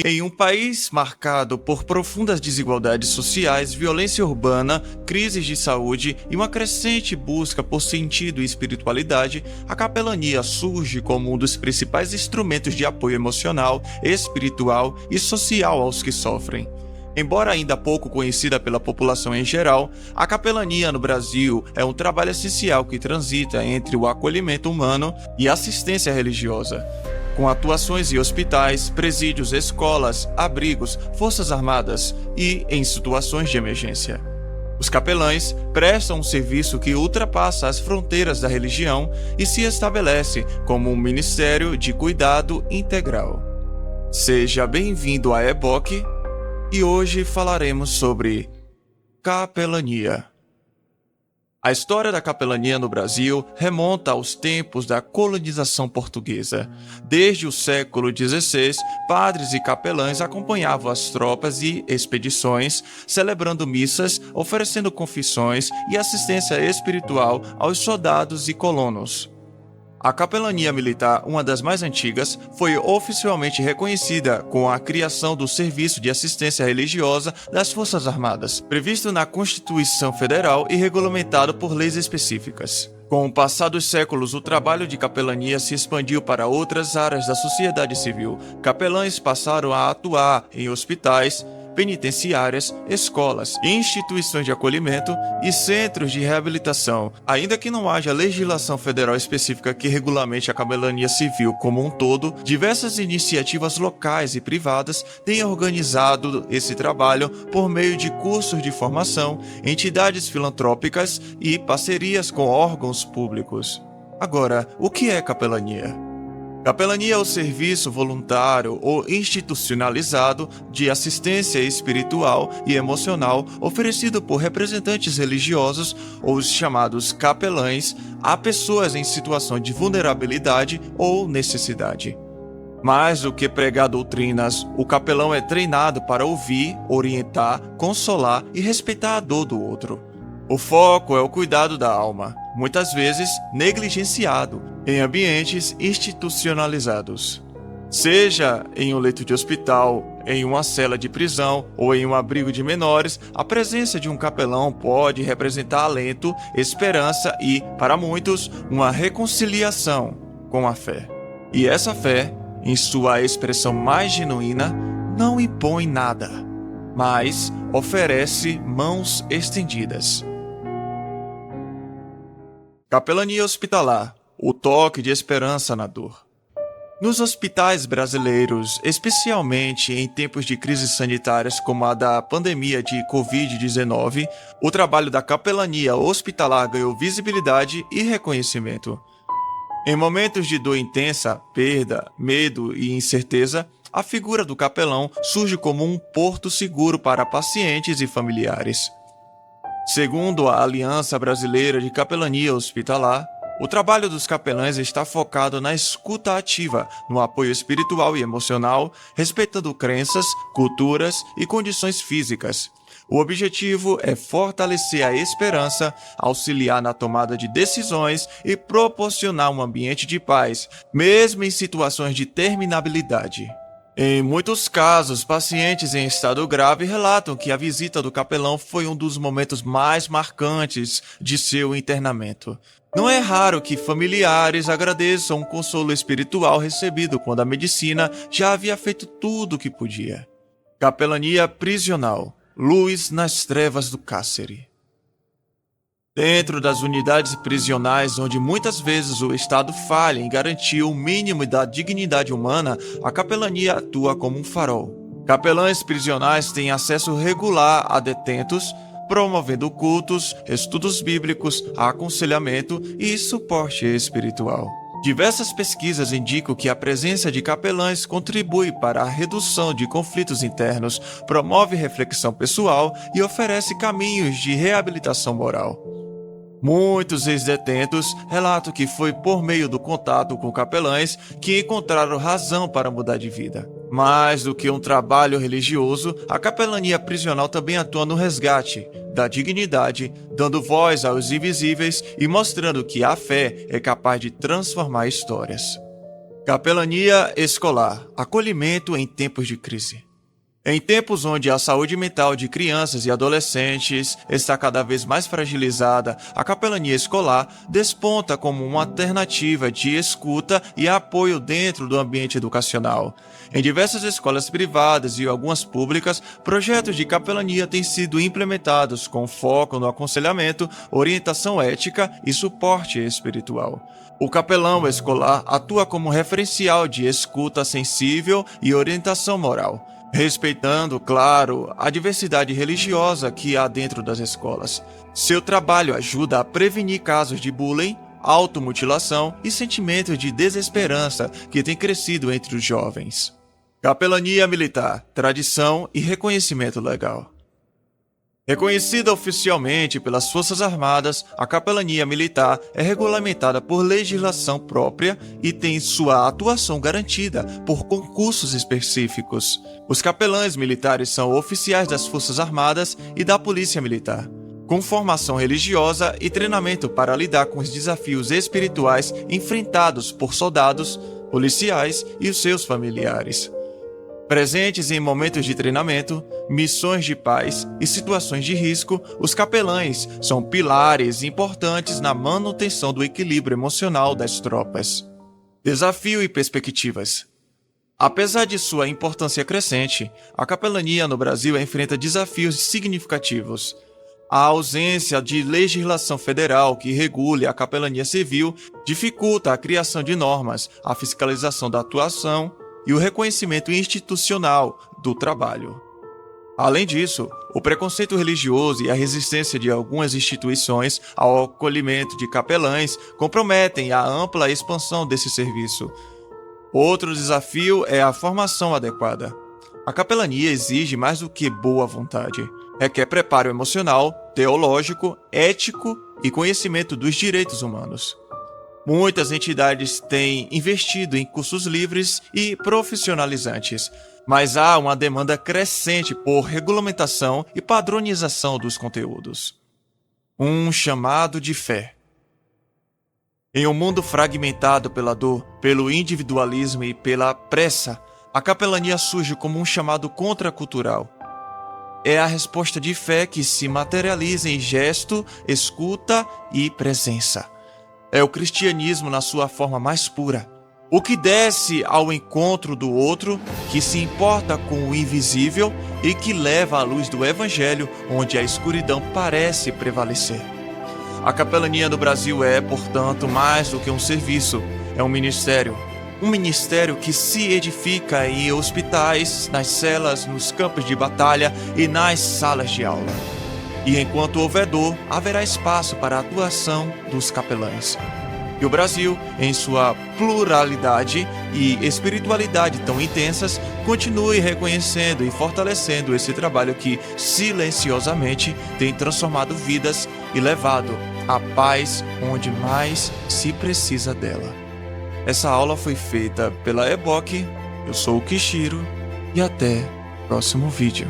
Em um país marcado por profundas desigualdades sociais, violência urbana, crises de saúde e uma crescente busca por sentido e espiritualidade, a capelania surge como um dos principais instrumentos de apoio emocional, espiritual e social aos que sofrem. Embora ainda pouco conhecida pela população em geral, a capelania no Brasil é um trabalho essencial que transita entre o acolhimento humano e a assistência religiosa, com atuações em hospitais, presídios, escolas, abrigos, forças armadas e em situações de emergência. Os capelães prestam um serviço que ultrapassa as fronteiras da religião e se estabelece como um ministério de cuidado integral. Seja bem-vindo à EBOC e hoje falaremos sobre capelania. A história da capelania no Brasil remonta aos tempos da colonização portuguesa. Desde o século XVI, padres e capelães acompanhavam as tropas e expedições, celebrando missas, oferecendo confissões e assistência espiritual aos soldados e colonos. A capelania militar, uma das mais antigas, foi oficialmente reconhecida com a criação do Serviço de Assistência Religiosa das Forças Armadas, previsto na Constituição Federal e regulamentado por leis específicas. Com o passar dos séculos, o trabalho de capelania se expandiu para outras áreas da sociedade civil. Capelães passaram a atuar em hospitais, penitenciárias, escolas, instituições de acolhimento e centros de reabilitação. Ainda que não haja legislação federal específica que regulamente a capelania civil como um todo, diversas iniciativas locais e privadas têm organizado esse trabalho por meio de cursos de formação, entidades filantrópicas e parcerias com órgãos públicos. Agora, o que é capelania? Capelania é o serviço voluntário ou institucionalizado de assistência espiritual e emocional oferecido por representantes religiosos ou os chamados capelães a pessoas em situação de vulnerabilidade ou necessidade. Mais do que pregar doutrinas, o capelão é treinado para ouvir, orientar, consolar e respeitar a dor do outro. O foco é o cuidado da alma, muitas vezes negligenciado, em ambientes institucionalizados. Seja em um leito de hospital, em uma cela de prisão ou em um abrigo de menores, a presença de um capelão pode representar alento, esperança e, para muitos, uma reconciliação com a fé. E essa fé, em sua expressão mais genuína, não impõe nada, mas oferece mãos estendidas. Capelania hospitalar, o toque de esperança na dor. Nos hospitais brasileiros, especialmente em tempos de crises sanitárias como a da pandemia de Covid-19, o trabalho da capelania hospitalar ganhou visibilidade e reconhecimento. Em momentos de dor intensa, perda, medo e incerteza, a figura do capelão surge como um porto seguro para pacientes e familiares. Segundo a Aliança Brasileira de Capelania Hospitalar, o trabalho dos capelães está focado na escuta ativa, no apoio espiritual e emocional, respeitando crenças, culturas e condições físicas. O objetivo é fortalecer a esperança, auxiliar na tomada de decisões e proporcionar um ambiente de paz, mesmo em situações de terminabilidade. Em muitos casos, pacientes em estado grave relatam que a visita do capelão foi um dos momentos mais marcantes de seu internamento. Não é raro que familiares agradeçam um consolo espiritual recebido quando a medicina já havia feito tudo o que podia. Capelania prisional, luz nas trevas do cárcere. Dentro das unidades prisionais, onde muitas vezes o Estado falha em garantir o mínimo da dignidade humana, a capelania atua como um farol. Capelães prisionais têm acesso regular a detentos, promovendo cultos, estudos bíblicos, aconselhamento e suporte espiritual. Diversas pesquisas indicam que a presença de capelães contribui para a redução de conflitos internos, promove reflexão pessoal e oferece caminhos de reabilitação moral. Muitos ex-detentos relatam que foi por meio do contato com capelães que encontraram razão para mudar de vida. Mais do que um trabalho religioso, a capelania prisional também atua no resgate da dignidade, dando voz aos invisíveis e mostrando que a fé é capaz de transformar histórias. Capelania escolar, acolhimento em tempos de crise. Em tempos onde a saúde mental de crianças e adolescentes está cada vez mais fragilizada, a capelania escolar desponta como uma alternativa de escuta e apoio dentro do ambiente educacional. Em diversas escolas privadas e algumas públicas, projetos de capelania têm sido implementados com foco no aconselhamento, orientação ética e suporte espiritual. O capelão escolar atua como referencial de escuta sensível e orientação moral, respeitando, claro, a diversidade religiosa que há dentro das escolas. Seu trabalho ajuda a prevenir casos de bullying, automutilação e sentimentos de desesperança que têm crescido entre os jovens. Capelania militar, tradição e reconhecimento legal. Reconhecida oficialmente pelas Forças Armadas, a capelania militar é regulamentada por legislação própria e tem sua atuação garantida por concursos específicos. Os capelães militares são oficiais das Forças Armadas e da Polícia Militar, com formação religiosa e treinamento para lidar com os desafios espirituais enfrentados por soldados, policiais e os seus familiares. Presentes em momentos de treinamento, missões de paz e situações de risco, os capelães são pilares importantes na manutenção do equilíbrio emocional das tropas. Desafio e perspectivas. Apesar de sua importância crescente, a capelania no Brasil enfrenta desafios significativos. A ausência de legislação federal que regule a capelania civil dificulta a criação de normas, a fiscalização da atuação e o reconhecimento institucional do trabalho. Além disso, o preconceito religioso e a resistência de algumas instituições ao acolhimento de capelães comprometem a ampla expansão desse serviço. Outro desafio é a formação adequada. A capelania exige mais do que boa vontade. Requer preparo emocional, teológico, ético e conhecimento dos direitos humanos. Muitas entidades têm investido em cursos livres e profissionalizantes, mas há uma demanda crescente por regulamentação e padronização dos conteúdos. Um chamado de fé. Em um mundo fragmentado pela dor, pelo individualismo e pela pressa, a capelania surge como um chamado contracultural. É a resposta de fé que se materializa em gesto, escuta e presença. É o cristianismo na sua forma mais pura. O que desce ao encontro do outro, que se importa com o invisível e que leva à luz do evangelho onde a escuridão parece prevalecer. A capelania no Brasil é, portanto, mais do que um serviço, é um ministério. Um ministério que se edifica em hospitais, nas celas, nos campos de batalha e nas salas de aula. E enquanto houver dor, haverá espaço para a atuação dos capelães. E o Brasil, em sua pluralidade e espiritualidade tão intensas, continue reconhecendo e fortalecendo esse trabalho que, silenciosamente, tem transformado vidas e levado a paz onde mais se precisa dela. Essa aula foi feita pela EBOC, eu sou o Kishiro, e até o próximo vídeo.